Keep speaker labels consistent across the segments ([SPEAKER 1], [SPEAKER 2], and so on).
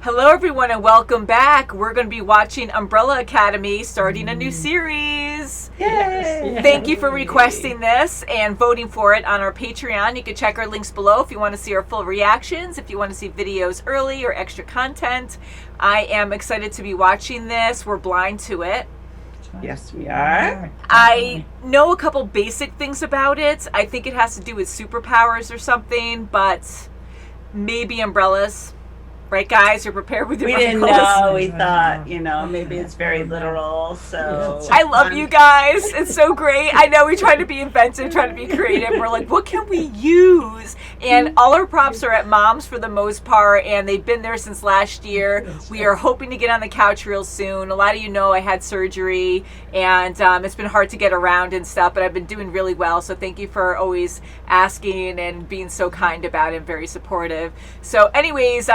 [SPEAKER 1] Hello everyone and welcome back. We're going to be watching Umbrella Academy, starting a new series.
[SPEAKER 2] Yay!
[SPEAKER 1] Thank you for requesting this and voting for it on our Patreon. You can check our links below if you want to see our full reactions, if you want to see videos early or extra content. I am excited to be watching this. We're blind to it.
[SPEAKER 2] Yes, we are.
[SPEAKER 1] I know a couple basic things about it. I think it has to do with superpowers or something, but maybe umbrellas. Right, guys? You're prepared with your
[SPEAKER 2] We didn't
[SPEAKER 1] umbrellas?
[SPEAKER 2] know. We thought, maybe it's very literal. So
[SPEAKER 1] I love you guys. It's so great. I know we try to be inventive, try to be creative. We're like, what can we use? And all our props are at Mom's for the most part, and they've been there since last year. We are hoping to get on the couch real soon. A lot of you know I had surgery, and it's been hard to get around and stuff, but I've been doing really well. So thank you for always asking and being so kind about it and very supportive. So anyways,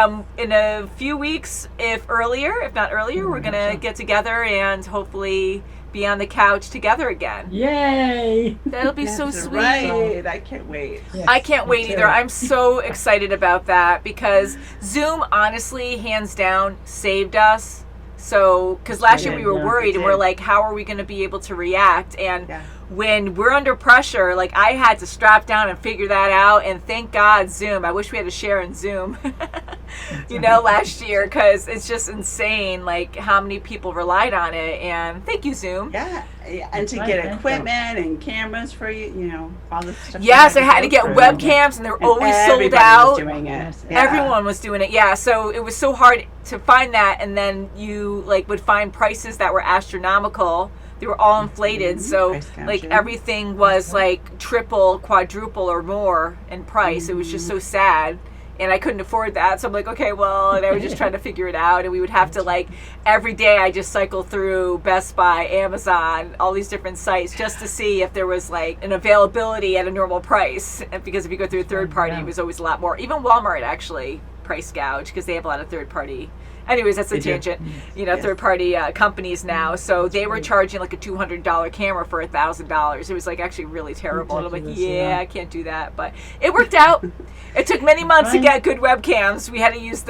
[SPEAKER 1] in a few weeks, if not earlier, we're gonna get together and hopefully be on the couch together again.
[SPEAKER 3] Yay!
[SPEAKER 1] That'll be so sweet.
[SPEAKER 2] Right. I can't wait.
[SPEAKER 3] Yes,
[SPEAKER 1] I can't wait
[SPEAKER 3] me
[SPEAKER 1] either.
[SPEAKER 3] too.
[SPEAKER 1] I'm so excited about that because Zoom, honestly, hands down, saved us. So, because last year we were worried and we're like, how are we going to be able to react? And when we're under pressure, like I had to strap down and figure that out. And thank God, Zoom. I wish we had a share in Zoom, last year, because it's just insane, like how many people relied on it. And thank you, Zoom.
[SPEAKER 2] Yeah, and to get equipment and cameras for you, all this stuff.
[SPEAKER 1] Yes, I had to get webcams, and they're always sold out.
[SPEAKER 2] Was doing it. Yeah.
[SPEAKER 1] Everyone was doing it. Yeah, so it was so hard to find that, and then you would find prices that were astronomical. They were all inflated, so everything was triple, quadruple, or more in price. It was just so sad. And I couldn't afford that, so I'm like, okay, well, and I was just trying to figure it out, and we would have to, every day I just cycle through Best Buy, Amazon, all these different sites just to see if there was, an availability at a normal price, because if you go through a third party, it was always a lot more. Even Walmart, actually, price gouge, because they have a lot of third party. Anyways, that's a tangent. Third-party companies now. So they were charging a $200 camera for $1,000. It was actually really terrible. And I'm like, I can't do that. But it worked out. It took many months to get good webcams. We had to use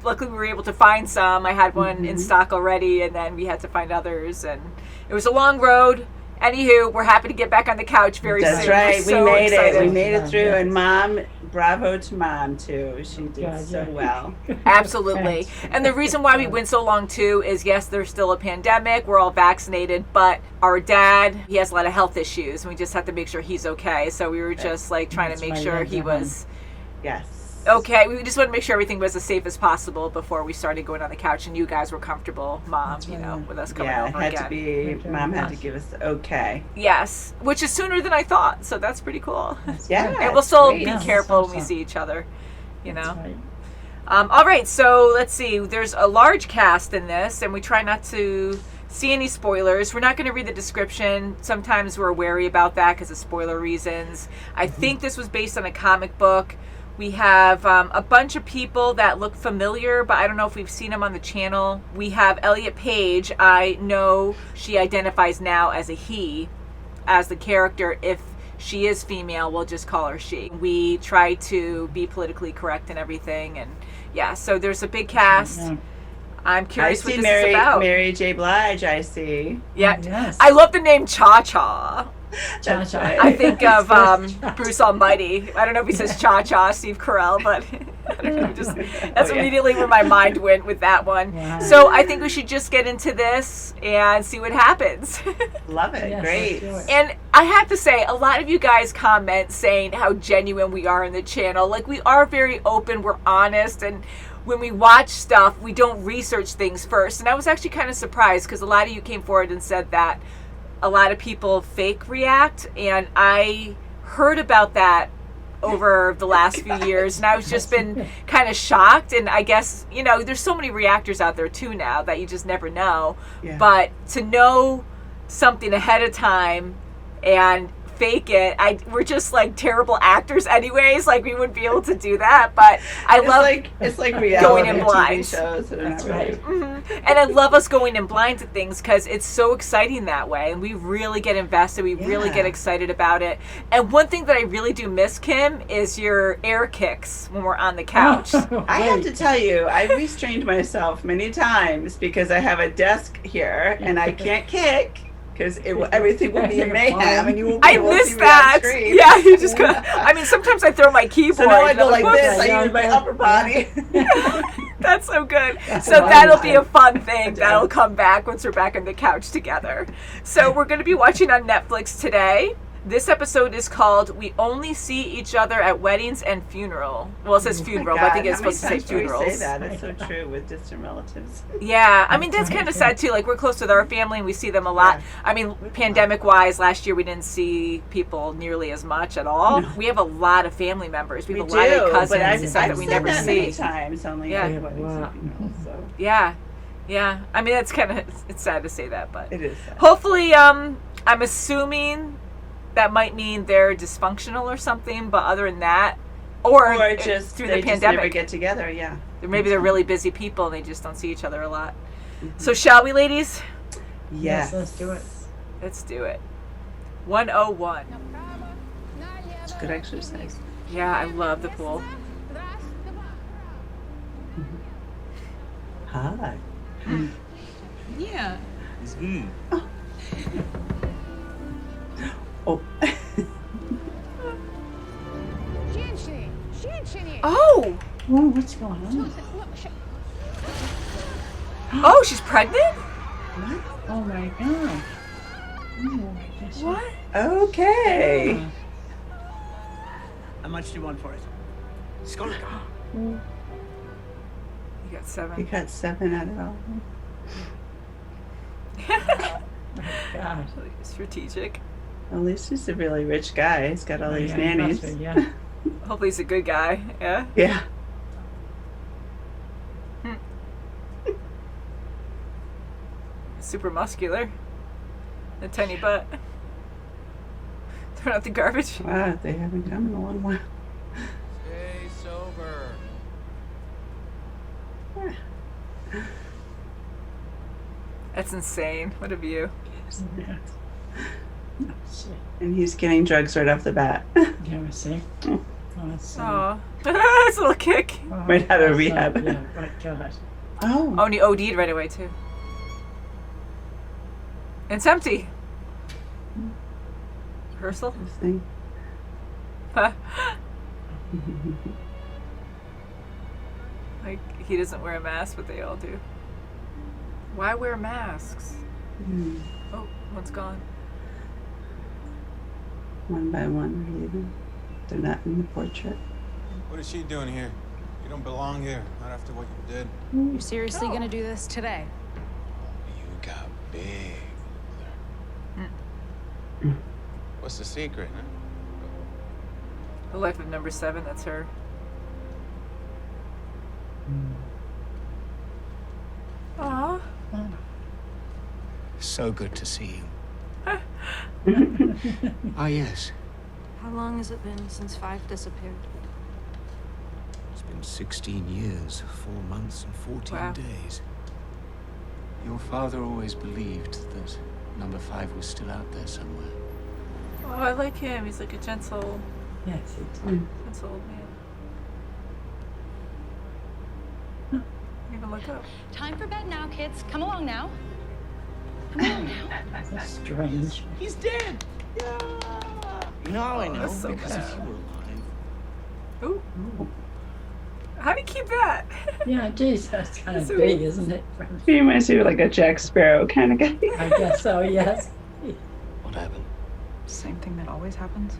[SPEAKER 1] luckily we were able to find some. I had one in stock already, and then we had to find others. And it was a long road. Anywho, we're happy to get back on the couch very soon.
[SPEAKER 2] That's right.
[SPEAKER 1] We
[SPEAKER 2] made it. We made it through. And Mom, bravo to Mom, too. She did so well.
[SPEAKER 1] Absolutely. And the reason why we went so long, too, is, yes, there's still a pandemic. We're all vaccinated. But our dad, he has a lot of health issues. And we just have to make sure he's okay. So we were just, trying to make sure he was...
[SPEAKER 2] Yes.
[SPEAKER 1] Okay, we just wanted to make sure everything was as safe as possible before we started going on the couch, and you guys were comfortable, Mom, with us coming over again.
[SPEAKER 2] Mom had to give us the okay.
[SPEAKER 1] Yes, which is sooner than I thought, so that's pretty cool.
[SPEAKER 2] Yeah,
[SPEAKER 1] and we'll still be careful when we see each other,
[SPEAKER 3] Right.
[SPEAKER 1] All right, so let's see. There's a large cast in this, and we try not to see any spoilers. We're not going to read the description. Sometimes we're wary about that because of spoiler reasons. I think this was based on a comic book. We have a bunch of people that look familiar, but I don't know if we've seen them on the channel. We have Elliot Page. I know she identifies now as a he, as the character. If she is female, we'll just call her she. We try to be politically correct and everything. And yeah, so there's a big cast. Yeah. I'm curious what this is about.
[SPEAKER 2] Mary J. Blige, I see.
[SPEAKER 1] Yeah.
[SPEAKER 3] Yes.
[SPEAKER 1] I love the name Cha-Cha.
[SPEAKER 3] Cha-Cha.
[SPEAKER 1] I think of Bruce Almighty. I don't know if he says Cha-Cha, Steve Carell, but I don't know. That's immediately where my mind went with that one.
[SPEAKER 3] Wow.
[SPEAKER 1] So I think we should just get into this and see what happens.
[SPEAKER 2] Love it.
[SPEAKER 3] Yes,
[SPEAKER 2] great.
[SPEAKER 1] And I have to say, a lot of you guys comment saying how genuine we are in the channel. We are very open, we're honest, and when we watch stuff, we don't research things first. And I was actually kind of surprised because a lot of you came forward and said that a lot of people fake react, and I heard about that over the last few years, and I was just been kind of shocked. And I guess there's so many reactors out there too now that you just never know. But to know something ahead of time and fake it. We're just like terrible actors anyways. Like we wouldn't be able to do that. But
[SPEAKER 2] it's like reality
[SPEAKER 1] going in
[SPEAKER 2] TV
[SPEAKER 1] blind.
[SPEAKER 2] shows.
[SPEAKER 3] That's right.
[SPEAKER 1] And I love us going in blind to things because it's so exciting that way, and we really get invested. We really get excited about it. And one thing that I really do miss, Kim, is your air kicks when we're on the couch.
[SPEAKER 2] I have to tell you, I restrained myself many times because I have a desk here and I can't kick. Because everything will be in mayhem, and you won't be able to see me on screen.
[SPEAKER 1] Yeah, you just go. I mean, sometimes I throw my keyboard.
[SPEAKER 2] So now I go like
[SPEAKER 1] whoops.
[SPEAKER 2] this. I use my upper body.
[SPEAKER 1] That's so good. So that'll be a fun thing. That'll come back once we're back on the couch together. So we're going to be watching on Netflix today. This episode is called "We Only See Each Other at Weddings and Funeral." Well, it says funeral, but I think it's supposed to say funerals.
[SPEAKER 2] Say that. It's so true with distant relatives.
[SPEAKER 1] Yeah, I mean that's kind of sad too. Like we're close with our family and we see them a lot. I mean, pandemic-wise, last year we didn't see people nearly as much at all. No. We have a lot of family members. We have a lot of cousins and stuff that we never see.
[SPEAKER 2] Many times, only
[SPEAKER 1] yeah. Yeah. Yeah. I mean, it's kind of it's sad to say that, but
[SPEAKER 2] it is sad.
[SPEAKER 1] Hopefully, I'm assuming that might mean they're dysfunctional or something, but other than that, or
[SPEAKER 2] just
[SPEAKER 1] through
[SPEAKER 2] the
[SPEAKER 1] the pandemic,
[SPEAKER 2] just never get together. Yeah,
[SPEAKER 1] maybe they're really busy people and they just don't see each other a lot. So shall we, ladies?
[SPEAKER 2] Yes.
[SPEAKER 3] Let's do it.
[SPEAKER 1] Let's do it. 101.
[SPEAKER 2] It's good exercise.
[SPEAKER 1] Yeah, I love the pool.
[SPEAKER 2] Hi.
[SPEAKER 4] Yeah.
[SPEAKER 2] Oh.
[SPEAKER 1] Oh!
[SPEAKER 3] Oh, what's going on?
[SPEAKER 1] Oh, she's pregnant?
[SPEAKER 3] What? Oh my god. Oh,
[SPEAKER 1] what?
[SPEAKER 2] Okay.
[SPEAKER 5] How much do you want for it? Scott.
[SPEAKER 1] You got 7.
[SPEAKER 2] You got 7 out of all.
[SPEAKER 3] Oh gosh.
[SPEAKER 1] Strategic.
[SPEAKER 2] At least he's a really rich guy. He's got all these nannies.
[SPEAKER 3] Yeah.
[SPEAKER 1] Hopefully he's a good guy. Yeah?
[SPEAKER 2] Yeah.
[SPEAKER 1] Super muscular. A tiny butt. Throw out the garbage.
[SPEAKER 2] Wow, they haven't come in a long while.
[SPEAKER 5] Stay sober.
[SPEAKER 1] That's insane. What a view.
[SPEAKER 3] Yeah.
[SPEAKER 2] And he's getting drugs right off the bat.
[SPEAKER 3] Yeah, we see. Oh, that's
[SPEAKER 1] Aw. That's a little kick.
[SPEAKER 2] Right out of rehab.
[SPEAKER 3] Yeah, right, God.
[SPEAKER 2] Oh.
[SPEAKER 1] Oh, and he OD'd right away, too. And it's empty. Rehearsal?
[SPEAKER 2] Interesting.
[SPEAKER 1] Like, he doesn't wear a mask, but they all do. Why wear masks? Oh, one's gone.
[SPEAKER 2] One by one, they're leaving. They're not in the portrait.
[SPEAKER 6] What is she doing here? You don't belong here, not after what you did.
[SPEAKER 4] You're seriously gonna do this today?
[SPEAKER 6] You got big. What's the secret, huh?
[SPEAKER 1] The life of number 7, that's her. Aw.
[SPEAKER 5] So good to see you. Ah, yes.
[SPEAKER 7] How long has it been since 5 disappeared?
[SPEAKER 5] It's been 16 years, 4 months and 14
[SPEAKER 1] Wow.
[SPEAKER 5] days. Your father always believed that number 5 was still out there somewhere.
[SPEAKER 1] Oh, I like him. He's like a gentle
[SPEAKER 3] Yes, it's
[SPEAKER 1] old man. Even look up.
[SPEAKER 4] Time for bed now, kids. Come along now. Come along now.
[SPEAKER 3] that's strange.
[SPEAKER 5] He's dead! Yeah! Now I know,
[SPEAKER 1] that's so
[SPEAKER 5] because
[SPEAKER 1] bad.
[SPEAKER 5] if you were alive.
[SPEAKER 1] Ooh. How do you keep that?
[SPEAKER 3] Yeah, geez, that's kind of
[SPEAKER 1] So-
[SPEAKER 3] big, isn't it?
[SPEAKER 2] He reminds me of like a Jack Sparrow kind of guy.
[SPEAKER 3] I guess so, yes.
[SPEAKER 5] What happened?
[SPEAKER 8] Same thing that always happens.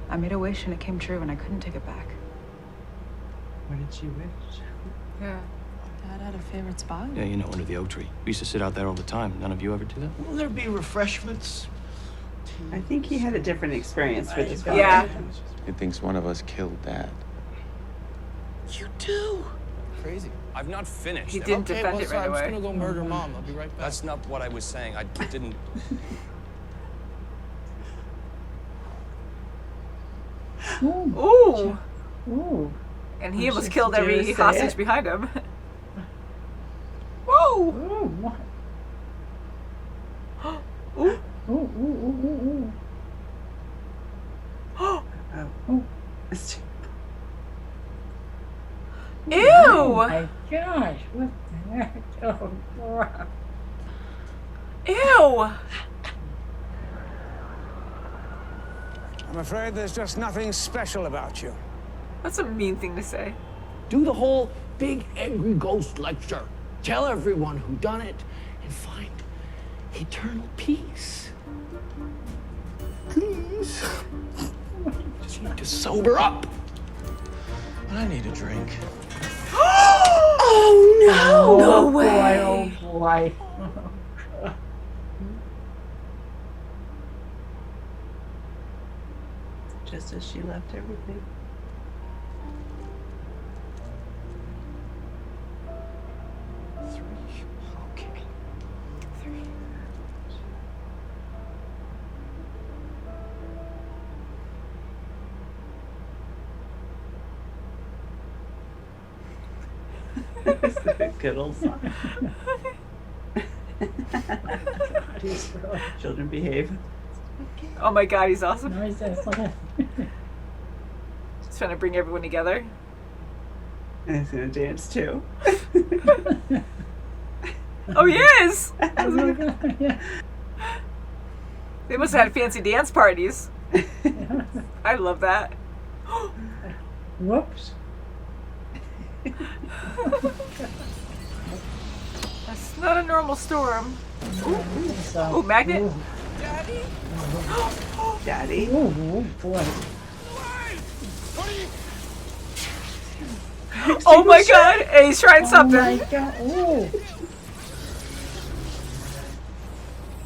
[SPEAKER 8] I made a wish and it came true and I couldn't take it back.
[SPEAKER 2] What did she wish?
[SPEAKER 1] Yeah.
[SPEAKER 8] Dad had a favorite spot?
[SPEAKER 9] Yeah, you know, under the oak tree. We used to sit out there all the time. None of you ever do that?
[SPEAKER 5] Will there be refreshments?
[SPEAKER 2] I think he had a different experience with his father.
[SPEAKER 1] Yeah.
[SPEAKER 6] He thinks one of us killed Dad.
[SPEAKER 5] You do?
[SPEAKER 9] Crazy. I've not finished.
[SPEAKER 1] He didn't defend it right
[SPEAKER 9] I'm just
[SPEAKER 1] away.
[SPEAKER 9] gonna go murder Mom. I'll be right back. That's not what I was saying. I didn't.
[SPEAKER 1] Ooh.
[SPEAKER 3] Ooh.
[SPEAKER 1] And he almost
[SPEAKER 2] should
[SPEAKER 1] killed
[SPEAKER 2] you
[SPEAKER 1] every
[SPEAKER 2] say
[SPEAKER 1] hostage
[SPEAKER 2] it?
[SPEAKER 1] behind him. Whoa!
[SPEAKER 3] Ooh. What?
[SPEAKER 1] Ooh.
[SPEAKER 3] Ooh, ooh, ooh, ooh,
[SPEAKER 2] Oh.
[SPEAKER 3] ooh.
[SPEAKER 1] Ew!
[SPEAKER 3] Oh my gosh, what the heck? Oh, crap.
[SPEAKER 1] Ew!
[SPEAKER 10] I'm afraid there's just nothing special about you.
[SPEAKER 1] That's a mean thing to say.
[SPEAKER 11] Do the whole big angry ghost lecture. Tell everyone who done it and find eternal peace. Please. Just need to sober up.
[SPEAKER 5] I need a drink.
[SPEAKER 2] Oh no!
[SPEAKER 1] No
[SPEAKER 3] Boy,
[SPEAKER 1] way!
[SPEAKER 3] oh boy.
[SPEAKER 2] Just as she left everything.
[SPEAKER 11] Okay.
[SPEAKER 2] It's a good old song. Children behave.
[SPEAKER 1] Oh my god, he's awesome.
[SPEAKER 3] No, he's just like
[SPEAKER 1] He's trying to bring everyone together.
[SPEAKER 2] And he's gonna dance too.
[SPEAKER 1] Oh, he is!
[SPEAKER 3] oh my god, yeah.
[SPEAKER 1] They must have had fancy dance parties. I love that.
[SPEAKER 3] Whoops.
[SPEAKER 1] That's not a normal storm.
[SPEAKER 3] So,
[SPEAKER 1] Ooh, magnet.
[SPEAKER 3] Ooh,
[SPEAKER 2] Daddy.
[SPEAKER 3] ooh, boy.
[SPEAKER 1] Oh my god! Hey, he's trying
[SPEAKER 3] Oh
[SPEAKER 1] something.
[SPEAKER 3] my god, ooh.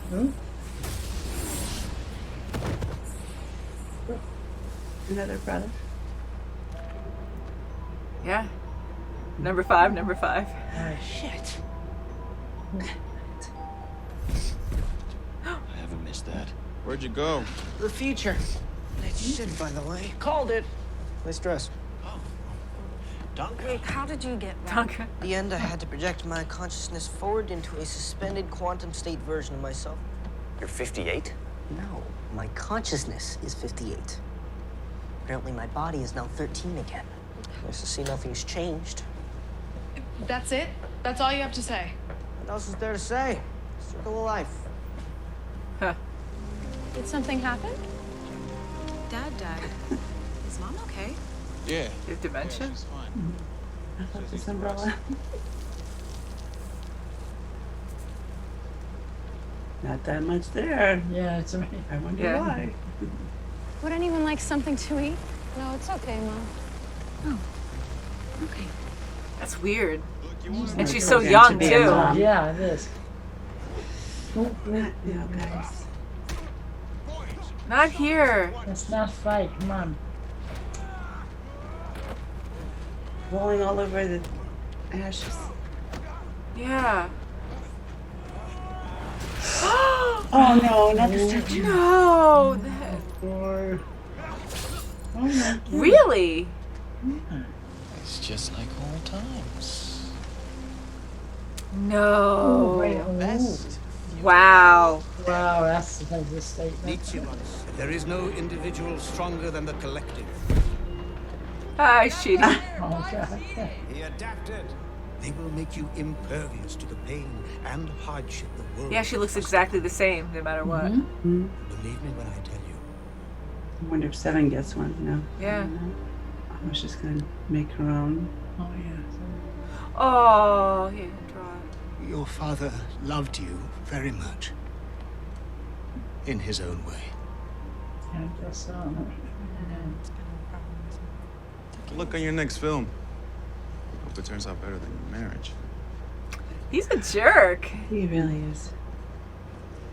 [SPEAKER 3] Hmm?
[SPEAKER 2] Another brother.
[SPEAKER 1] Yeah. Number 5, number 5.
[SPEAKER 3] Oh, shit.
[SPEAKER 9] I haven't missed that.
[SPEAKER 6] Where'd you go?
[SPEAKER 10] The future. Nice shit, by the way.
[SPEAKER 11] Called it.
[SPEAKER 10] Nice dress.
[SPEAKER 11] Duncan.
[SPEAKER 7] How did you get back?
[SPEAKER 1] Duncan.
[SPEAKER 12] At the end, I had to project my consciousness forward into a suspended quantum state version of myself.
[SPEAKER 9] You're 58?
[SPEAKER 12] No, my consciousness is 58. Apparently, my body is now 13 again. Nice to see nothing's changed.
[SPEAKER 4] That's it? That's all you have to say?
[SPEAKER 12] What else is there to say? Circle of life.
[SPEAKER 1] Huh.
[SPEAKER 4] Did something happen?
[SPEAKER 7] Dad died. Is Mom okay?
[SPEAKER 6] Yeah.
[SPEAKER 1] You have dementia?
[SPEAKER 6] Yeah, she's fine.
[SPEAKER 2] I love this umbrella. Not that much there.
[SPEAKER 3] Yeah, it's right.
[SPEAKER 2] I wonder
[SPEAKER 1] Yeah.
[SPEAKER 2] why.
[SPEAKER 4] Would anyone like something to eat?
[SPEAKER 7] No, it's okay, Mom.
[SPEAKER 4] Okay.
[SPEAKER 1] That's weird.
[SPEAKER 6] Look, you want
[SPEAKER 1] And
[SPEAKER 6] to
[SPEAKER 1] she's so
[SPEAKER 2] Meant to
[SPEAKER 1] young,
[SPEAKER 2] be a
[SPEAKER 1] too.
[SPEAKER 2] mom.
[SPEAKER 3] Yeah, it is. Ooh, ooh,
[SPEAKER 2] No, guys.
[SPEAKER 1] Not here.
[SPEAKER 3] let's not fight, come on.
[SPEAKER 2] Rolling all over the ashes.
[SPEAKER 1] Yeah.
[SPEAKER 2] Oh no, not the statue.
[SPEAKER 1] No.
[SPEAKER 3] Boy. Oh my god.
[SPEAKER 1] Really?
[SPEAKER 5] It's just like old times.
[SPEAKER 3] Oh,
[SPEAKER 1] No.
[SPEAKER 3] wait, oh,
[SPEAKER 5] Best.
[SPEAKER 1] Wow.
[SPEAKER 3] wow, that's a statement.
[SPEAKER 11] There is no individual stronger than the collective.
[SPEAKER 1] Hi, Shitty.
[SPEAKER 3] Oh god.
[SPEAKER 11] He adapted. They will make you impervious to the pain and hardship the world.
[SPEAKER 1] Yeah, she looks exactly the same, no matter what.
[SPEAKER 2] Hmm?
[SPEAKER 11] Believe me when I tell you.
[SPEAKER 2] I wonder if Seven gets one. No.
[SPEAKER 1] Yeah.
[SPEAKER 2] I was just gonna make her own.
[SPEAKER 3] Oh yeah.
[SPEAKER 1] Oh, he didn't draw it.
[SPEAKER 5] Your father loved you very much. In his own way.
[SPEAKER 3] I guess so.
[SPEAKER 6] Good luck on your next film. Hope it turns out better than your marriage.
[SPEAKER 1] He's a jerk.
[SPEAKER 2] He really is.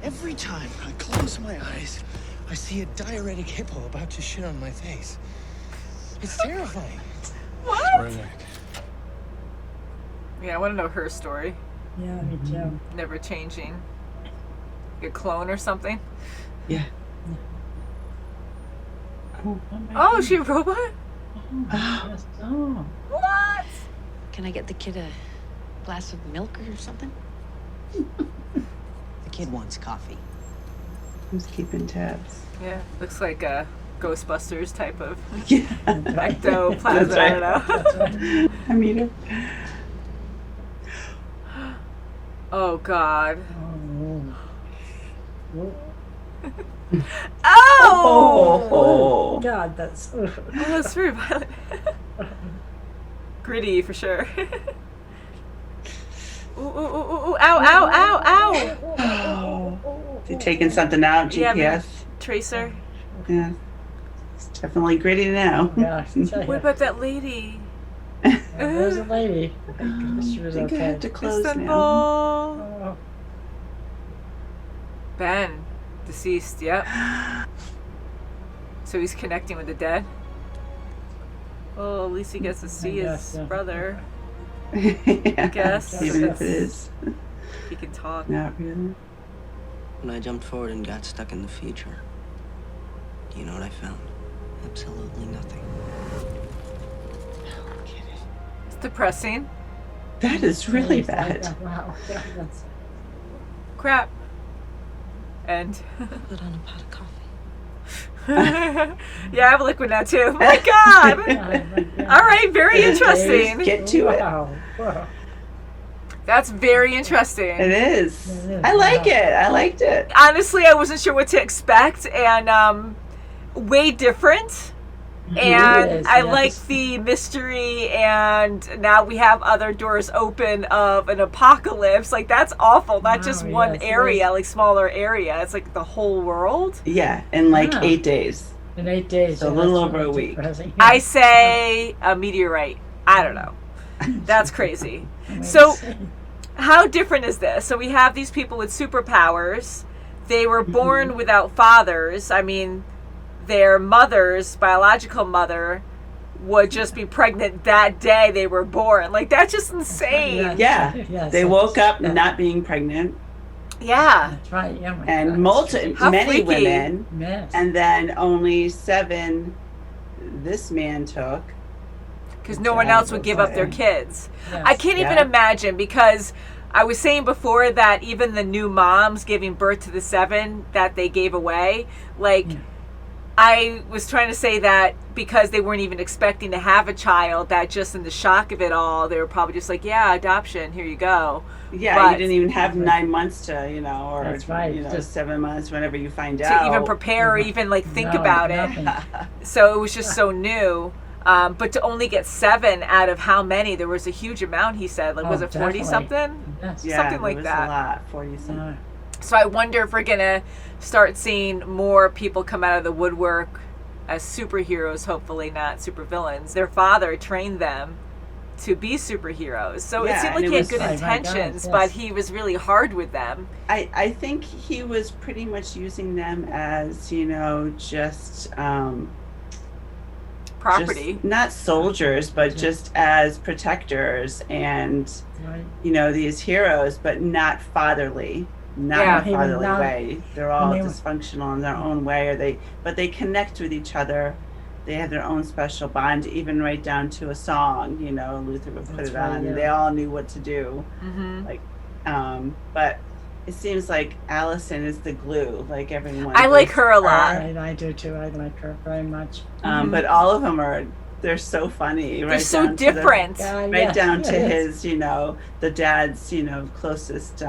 [SPEAKER 5] Every time I close my eyes, I see a diuretic hippo about to shit on my face. It's terrifying.
[SPEAKER 1] What? Yeah, I want to know her story.
[SPEAKER 3] Yeah, me too.
[SPEAKER 1] Never changing. Like a clone or something.
[SPEAKER 2] Yeah.
[SPEAKER 1] Oh, is she a robot?
[SPEAKER 3] Yes. Oh.
[SPEAKER 1] What?
[SPEAKER 4] Can I get the kid a glass of milk or something?
[SPEAKER 12] The kid wants coffee.
[SPEAKER 2] Who's keeping tabs?
[SPEAKER 1] Yeah, looks like a Ghostbusters type of
[SPEAKER 2] Yeah.
[SPEAKER 1] ectoplasm.
[SPEAKER 2] That's
[SPEAKER 1] I
[SPEAKER 2] right.
[SPEAKER 1] don't know.
[SPEAKER 2] I mean it.
[SPEAKER 1] Oh God.
[SPEAKER 2] Oh!
[SPEAKER 3] Oh, God, that's.
[SPEAKER 1] Oh, that's very violent. Gritty for sure. Ooh, ooh, ooh, ooh, ow, ow, ow, ow!
[SPEAKER 2] Oh. They're taking something out,
[SPEAKER 1] Yeah,
[SPEAKER 2] GPS.
[SPEAKER 1] Tracer.
[SPEAKER 2] Yeah. It's definitely gritty now.
[SPEAKER 3] Oh, gosh,
[SPEAKER 1] What about that lady?
[SPEAKER 3] there's a lady. I guess she was
[SPEAKER 2] I think I
[SPEAKER 3] okay.
[SPEAKER 2] have to close now.
[SPEAKER 1] Istanbul.
[SPEAKER 3] Oh,
[SPEAKER 1] Ben, deceased. Yep. So he's connecting with the dead. Well, at least he gets to see
[SPEAKER 3] guess,
[SPEAKER 1] his
[SPEAKER 3] yeah.
[SPEAKER 1] brother.
[SPEAKER 2] Yeah,
[SPEAKER 1] guess.
[SPEAKER 2] even if it is
[SPEAKER 1] He can talk.
[SPEAKER 2] not really.
[SPEAKER 12] When I jumped forward and got stuck in the future, do you know what I found? Absolutely nothing.
[SPEAKER 1] It's depressing.
[SPEAKER 2] That is really
[SPEAKER 3] nice.
[SPEAKER 2] bad.
[SPEAKER 3] Wow. That's,
[SPEAKER 1] Crap. And
[SPEAKER 4] Put on a pot of coffee.
[SPEAKER 1] yeah, I have a liquid now too. My God. All right, very interesting.
[SPEAKER 2] Get to it.
[SPEAKER 3] wow. Wow.
[SPEAKER 1] That's very interesting.
[SPEAKER 2] It is.
[SPEAKER 3] It is,
[SPEAKER 2] I like
[SPEAKER 3] wow.
[SPEAKER 2] it. I liked it.
[SPEAKER 1] Honestly, I wasn't sure what to expect, and way different. And
[SPEAKER 3] It is,
[SPEAKER 1] I
[SPEAKER 3] yes.
[SPEAKER 1] like the mystery, and now we have other doors open of an apocalypse. Like, that's awful. Not just
[SPEAKER 3] Wow,
[SPEAKER 1] one
[SPEAKER 3] yes, it
[SPEAKER 1] area,
[SPEAKER 3] is.
[SPEAKER 1] like smaller area. It's like the whole world.
[SPEAKER 2] Yeah, in like
[SPEAKER 3] Yeah.
[SPEAKER 2] 8 days.
[SPEAKER 3] In 8 days.
[SPEAKER 2] So a
[SPEAKER 3] yeah,
[SPEAKER 2] little
[SPEAKER 3] that's
[SPEAKER 2] over a
[SPEAKER 3] really
[SPEAKER 2] week.
[SPEAKER 3] depressing.
[SPEAKER 1] I say a meteorite. I don't know. That's crazy. So, how different is this? So we have these people with superpowers. They were born without fathers. I mean, their mother's biological mother would just be pregnant that day they were born. Like, that's just insane.
[SPEAKER 2] Yeah.
[SPEAKER 3] Yes,
[SPEAKER 2] They
[SPEAKER 3] that's-
[SPEAKER 2] woke up not being pregnant,
[SPEAKER 1] Yeah.
[SPEAKER 3] That's right. Yeah. My
[SPEAKER 2] and
[SPEAKER 3] God.
[SPEAKER 1] How
[SPEAKER 2] many
[SPEAKER 1] freaky.
[SPEAKER 2] women,
[SPEAKER 3] Yes.
[SPEAKER 2] and then only 7 this man took.
[SPEAKER 1] Because no one else would give up their kids.
[SPEAKER 3] Yes.
[SPEAKER 1] I can't even
[SPEAKER 2] Yeah.
[SPEAKER 1] imagine, because I was saying before that even the new moms giving birth to the 7 that they gave away, like, I was trying to say that because they weren't even expecting to have a child, that just in the shock of it all, they were probably just like, yeah, adoption, here you go.
[SPEAKER 2] Yeah,
[SPEAKER 1] But-
[SPEAKER 2] you didn't even have 9 months to, or
[SPEAKER 3] That's right.
[SPEAKER 2] 7 months whenever you find
[SPEAKER 1] To
[SPEAKER 2] out.
[SPEAKER 1] even prepare or even like think
[SPEAKER 3] No,
[SPEAKER 1] about
[SPEAKER 3] nothing.
[SPEAKER 1] it. So it was just so new. But to only get 7 out of how many? There was a huge amount, he said. Like,
[SPEAKER 3] Oh,
[SPEAKER 1] was it 40
[SPEAKER 3] definitely.
[SPEAKER 1] something?
[SPEAKER 3] Yes.
[SPEAKER 2] Yeah,
[SPEAKER 1] something
[SPEAKER 2] there
[SPEAKER 1] like
[SPEAKER 2] was
[SPEAKER 1] that.
[SPEAKER 2] a lot, 40 something.
[SPEAKER 3] Yeah.
[SPEAKER 1] So I wonder if we're going to start seeing more people come out of the woodwork as superheroes, hopefully not supervillains. Their father trained them to be superheroes. So it
[SPEAKER 2] Yeah,
[SPEAKER 1] seemed
[SPEAKER 2] and
[SPEAKER 1] like
[SPEAKER 2] it
[SPEAKER 1] he had
[SPEAKER 2] was-
[SPEAKER 1] good
[SPEAKER 3] Oh, my God,
[SPEAKER 1] intentions,
[SPEAKER 3] yes.
[SPEAKER 1] but he was really hard with them.
[SPEAKER 2] I think he was pretty much using them as, just
[SPEAKER 1] Property.
[SPEAKER 2] just not soldiers, but just as protectors and,
[SPEAKER 3] Right.
[SPEAKER 2] these heroes, but not fatherly. Not
[SPEAKER 1] Yeah.
[SPEAKER 2] in a fatherly
[SPEAKER 3] Not-
[SPEAKER 2] way. They're all
[SPEAKER 3] they-
[SPEAKER 2] dysfunctional in their own way, but they connect with each other. They have their own special bond, even right down to a song. Luther would put
[SPEAKER 3] That's
[SPEAKER 2] it
[SPEAKER 3] right,
[SPEAKER 2] on,
[SPEAKER 3] yeah.
[SPEAKER 2] and they all knew what to do.
[SPEAKER 1] Mm-hmm.
[SPEAKER 2] But it seems like Allison is the glue. Like everyone.
[SPEAKER 1] I like
[SPEAKER 2] is
[SPEAKER 1] her a lot.
[SPEAKER 3] I do too. I like her very much.
[SPEAKER 2] But all of them they're so funny.
[SPEAKER 1] They're
[SPEAKER 2] right
[SPEAKER 1] so
[SPEAKER 2] down to the-
[SPEAKER 1] different.
[SPEAKER 2] right
[SPEAKER 3] yes,
[SPEAKER 2] down to
[SPEAKER 3] yes.
[SPEAKER 2] his, the dad's, closest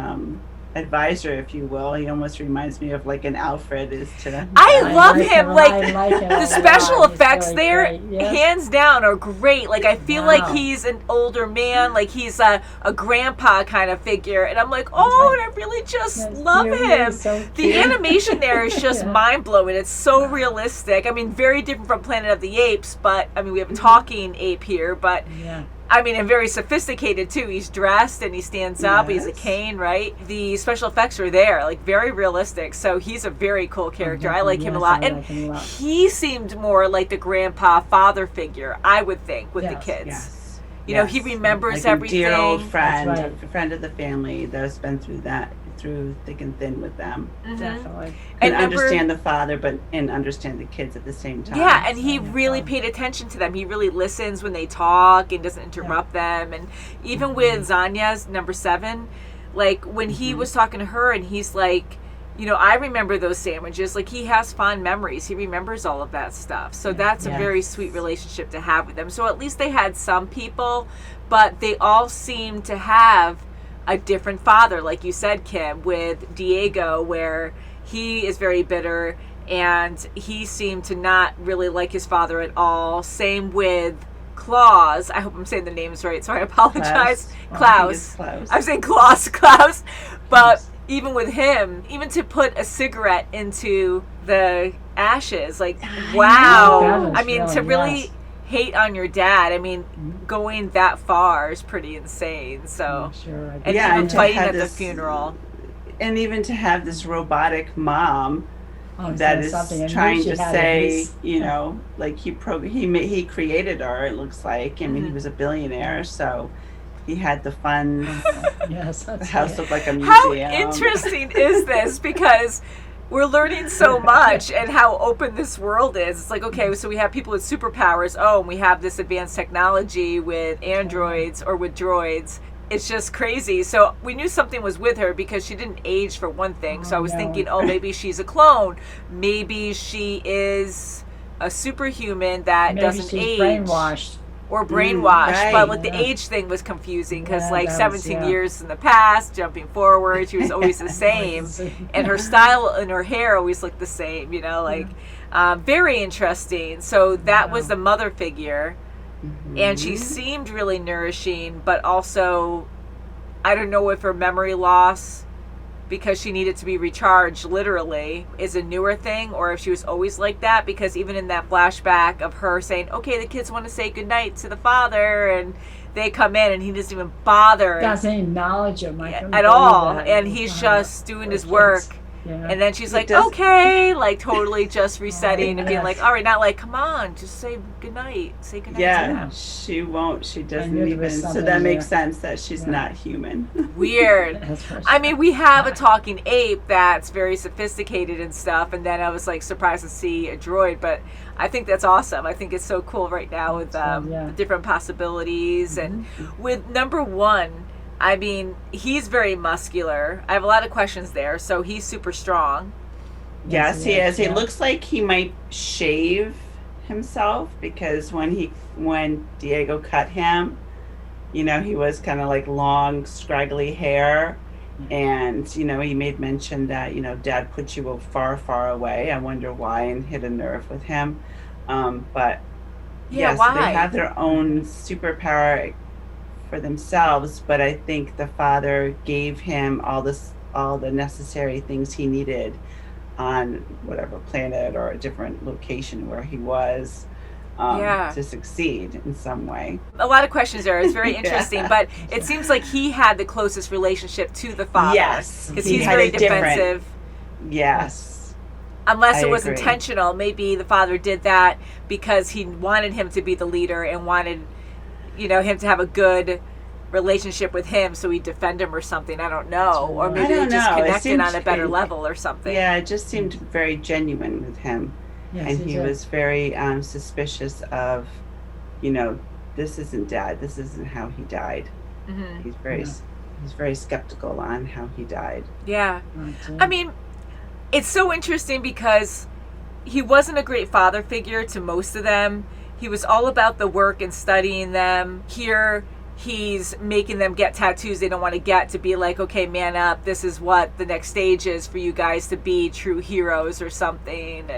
[SPEAKER 2] advisor, if you will. He almost reminds me of like an Alfred is to.
[SPEAKER 1] I love
[SPEAKER 3] like
[SPEAKER 1] him.
[SPEAKER 3] him.
[SPEAKER 1] Like,
[SPEAKER 3] I like him a
[SPEAKER 1] the
[SPEAKER 3] lot.
[SPEAKER 1] special
[SPEAKER 3] He's
[SPEAKER 1] effects
[SPEAKER 3] really
[SPEAKER 1] there,
[SPEAKER 3] great, yes.
[SPEAKER 1] hands down, are great. Like, I feel like
[SPEAKER 3] Wow.
[SPEAKER 1] he's an older man. Like, he's a grandpa kind of figure. And I'm like, oh, and I really just
[SPEAKER 3] Yes,
[SPEAKER 1] love
[SPEAKER 3] he
[SPEAKER 1] him.
[SPEAKER 3] is so
[SPEAKER 1] The
[SPEAKER 3] cute.
[SPEAKER 1] animation there is just
[SPEAKER 3] Yeah.
[SPEAKER 1] mind-blowing. It's so realistic. I mean, very different from Planet of the Apes, but, I mean, we have a talking ape here, but...
[SPEAKER 3] Yeah.
[SPEAKER 1] I mean, and very sophisticated too. He's dressed and he stands up. He has a
[SPEAKER 2] Yes.
[SPEAKER 1] cane, right? The special effects are there, like very realistic. So he's a very cool character. I like him a
[SPEAKER 3] Yes,
[SPEAKER 1] lot.
[SPEAKER 3] I
[SPEAKER 1] And
[SPEAKER 3] like him a lot.
[SPEAKER 1] he seemed more like the grandpa father figure, I would think, with the
[SPEAKER 3] Yes.
[SPEAKER 1] kids.
[SPEAKER 2] Yes.
[SPEAKER 1] You know, he remembers
[SPEAKER 2] like a dear old
[SPEAKER 1] everything.
[SPEAKER 2] friend,
[SPEAKER 3] That's right.
[SPEAKER 2] a friend of the family that's been through that through thick and thin with them.
[SPEAKER 3] Definitely.
[SPEAKER 2] And understand the father, and understand the kids at the same time.
[SPEAKER 1] Yeah, and he really paid attention to them. He really listens when they talk and doesn't interrupt them. And even with Zanya's number 7, like when he was talking to her and he's like, you know, I remember those sandwiches. Like, he has fond memories. He remembers all of that stuff. So that's a very sweet relationship to have with them. So at least they had some people, but they all seem to have a different father, like you said, Kim, with Diego, where he is very bitter and he seemed to not really like his father at all. Same with Klaus. I hope I'm saying the names right, so I apologize. Klaus. I'm saying Klaus. But even with him, even to put a cigarette into the ashes, like, wow. I mean, to really hate on your dad, I mean, going that far is pretty insane. So, and even fighting at the funeral.
[SPEAKER 2] And even to have this robotic mom that is trying to say, you know, like he created her, it looks like. I mean, he was a billionaire, so he had the funds. The house looked like a museum.
[SPEAKER 1] How interesting is this? Because we're learning so much and how open this world is. It's like, okay, so we have people with superpowers. Oh, and we have this advanced technology with androids or with droids. It's just crazy. So we knew something was with her because she didn't age, for one thing. So I was thinking, oh, maybe she's a clone. Maybe she is a superhuman that doesn't age.
[SPEAKER 3] Brainwashed.
[SPEAKER 1] Or brainwashed, but like the age thing was confusing because like 17 years in the past, jumping forward, she was always the same, and her style and her hair always looked the same, you know, like very interesting. So that was the mother figure, and she seemed really nourishing, but also, I don't know if her memory loss, because she needed to be recharged literally, is a newer thing, or if she was always like that, because even in that flashback of her saying, okay, the kids want to say goodnight to the father, and they come in and he doesn't even bother.
[SPEAKER 3] Doesn't acknowledge him
[SPEAKER 1] at all. And he's just doing his work. And then she's like, okay, like totally just resetting and being like, all right, not like, come on, just say goodnight. Say goodnight to them.
[SPEAKER 2] She won't. She doesn't even. So that makes sense that she's not human.
[SPEAKER 1] Weird. I mean, we have a talking ape that's very sophisticated and stuff, and then I was like surprised to see a droid, but I think that's awesome. I think it's so cool right now with the different possibilities. And with number 1, I mean, he's very muscular. I have a lot of questions there. So he's super strong.
[SPEAKER 2] Yes, he is. He looks like he might shave himself, because when Diego cut him, you know, he was kind of like long, scraggly hair. And, you know, he made mention that, you know, Dad put you far, far away. I wonder why, and hit a nerve with him. But yes,
[SPEAKER 1] why?
[SPEAKER 2] They have their own superpower for themselves, but I think the father gave him all the necessary things he needed on whatever planet or a different location where he was to succeed in some way.
[SPEAKER 1] A lot of questions there. It's very interesting, but it seems like he had the closest relationship to the father.
[SPEAKER 2] Yes,
[SPEAKER 1] because he's very defensive.
[SPEAKER 2] Yes.
[SPEAKER 1] Unless it was intentional. Maybe the father did that because he wanted him to be the leader and wanted, you know, him to have a good relationship with him, so he'd defend him or something. I don't know. Or maybe they just connected on a better level or something.
[SPEAKER 2] Yeah, it just seemed very genuine with him. Yes, and he was very suspicious of, you know, this isn't Dad. This isn't how he died. He's very skeptical on how he died.
[SPEAKER 1] Yeah. I mean, it's so interesting because he wasn't a great father figure to most of them. He was all about the work and studying them. Here, he's making them get tattoos they don't want to get, to be like, okay, man up, this is what the next stage is for you guys to be true heroes or something.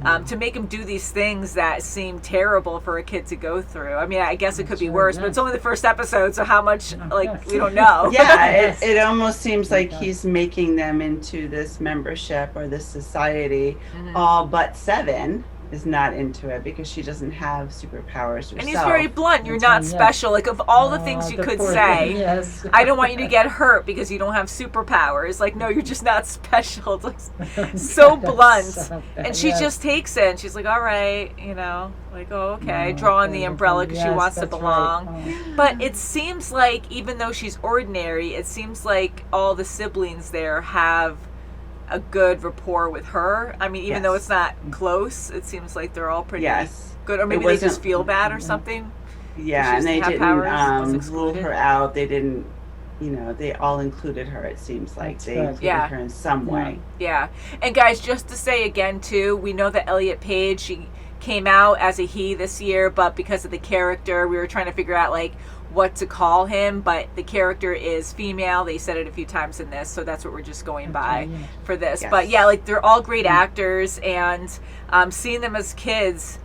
[SPEAKER 1] And to make them do these things that seem terrible for a kid to go through. I mean, I guess it could be worse, but it's only the first episode, so how much, like, we don't know.
[SPEAKER 2] Yeah, it almost seems like he's making them into this membership or this society, all but 7. is not into it because she doesn't have superpowers herself.
[SPEAKER 1] And he's very blunt. You're not special. Like, of all the things you could say,
[SPEAKER 3] yes.
[SPEAKER 1] I don't want you to get hurt because you don't have superpowers. Like, no, you're just not special. It's like so blunt.
[SPEAKER 3] So bad,
[SPEAKER 1] And she
[SPEAKER 3] yes.
[SPEAKER 1] just takes it. And she's like, all right, you know, like, oh, okay, drawing the umbrella because she
[SPEAKER 3] Yes,
[SPEAKER 1] wants to
[SPEAKER 3] that's
[SPEAKER 1] belong.
[SPEAKER 3] right. Oh.
[SPEAKER 1] But it seems like, even though she's ordinary, it seems like all the siblings there have a good rapport with her. I mean, even though it's not close, it seems like they're all pretty good. Or maybe they just feel bad or something.
[SPEAKER 2] Yeah, and they didn't rule her out. They didn't, you know, they all included her, it seems like. They included her in some way.
[SPEAKER 1] Yeah. And guys, just to say again, too, we know that Elliot Page, she came out as a he this year, but because of the character, we were trying to figure out, like, what to call him, but the character is female. They said it a few times in this, so that's what we're just going by for this.
[SPEAKER 2] Yes.
[SPEAKER 1] But yeah, like, they're all great actors, and seeing them as kids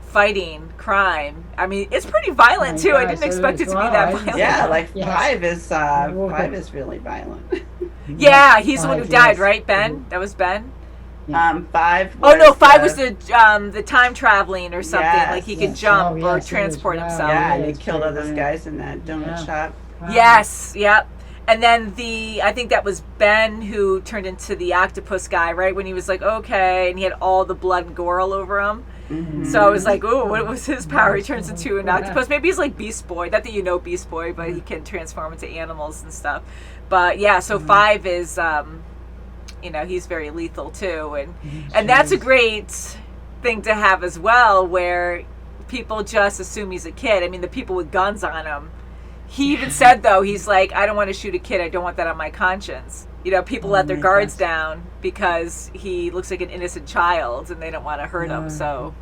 [SPEAKER 1] fighting crime, I mean, it's pretty violent too. I didn't expect it to be that violent.
[SPEAKER 2] Yeah, like five is really violent.
[SPEAKER 1] Yeah, he's the one who died, right? Ben? That was Ben?
[SPEAKER 2] Five.
[SPEAKER 1] Oh no, five was the time traveling or something. Like he could jump or transport himself.
[SPEAKER 2] Yeah, and he killed all those guys in that donut shop.
[SPEAKER 1] Yes, yep. And then I think that was Ben who turned into the octopus guy, right? When he was like, okay, and he had all the blood and gore all over him.
[SPEAKER 2] Mm-hmm.
[SPEAKER 1] So I was like, oh, what was his power? He turns into an octopus. Maybe he's like Beast Boy. Not that you know Beast Boy, but he can transform into animals and stuff. But yeah, so five is, you know, he's very lethal too. And that's a great thing to have as well, where people just assume he's a kid. I mean, the people with guns on him. He even said, though, he's like, I don't want to shoot a kid. I don't want that on my conscience. You know, people let their guards down because he looks like an innocent child and they don't want to hurt him. So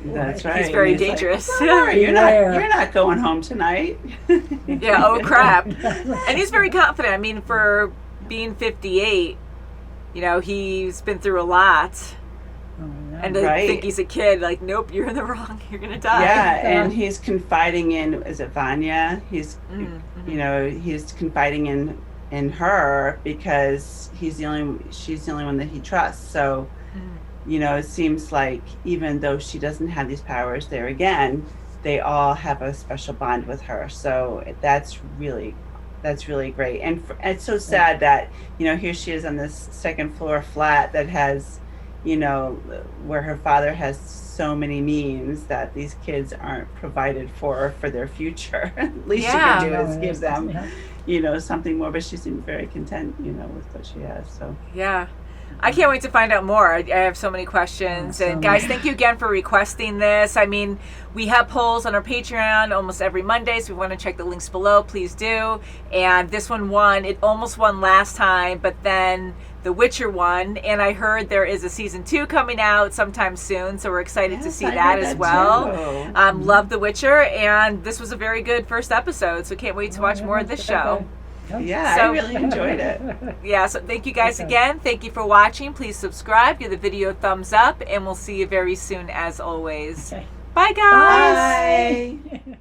[SPEAKER 2] that's right.
[SPEAKER 1] He's very dangerous.
[SPEAKER 2] Like, don't worry, you're not going home tonight.
[SPEAKER 1] Yeah, oh crap. And he's very confident. I mean, for being 58, you know, he's been through a lot. And to think he's a kid, like, nope, you're in the wrong. You're gonna die.
[SPEAKER 2] Yeah, and he's confiding in, is it Vanya? He's, you know, he's confiding in her because she's the only one that he trusts. So, you know, it seems like even though she doesn't have these powers, there again, they all have a special bond with her. So that's really great. And it's so sad that, you know, here she is on this second floor flat that has, you know, where her father has so many means that these kids aren't provided for their future. At least you can do is give them, you know, something more. But she seemed very content, you know, with what she has. So
[SPEAKER 1] yeah. I can't wait to find out more. I have so many questions. And guys, thank you again for requesting this. I mean, we have polls on our Patreon almost every Monday, so if you want to check the links below, please do. And this one won. It almost won last time, but then The Witcher won. And I heard there is a season 2 coming out sometime soon, so we're excited to see that as well. Love The Witcher, and this was a very good first episode, so can't wait to watch more of this show.
[SPEAKER 2] Yeah, I really enjoyed it.
[SPEAKER 1] Yeah, so thank you guys again. Thank you for watching. Please subscribe, give the video a thumbs up, and we'll see you very soon as always. Bye, guys.
[SPEAKER 2] Bye.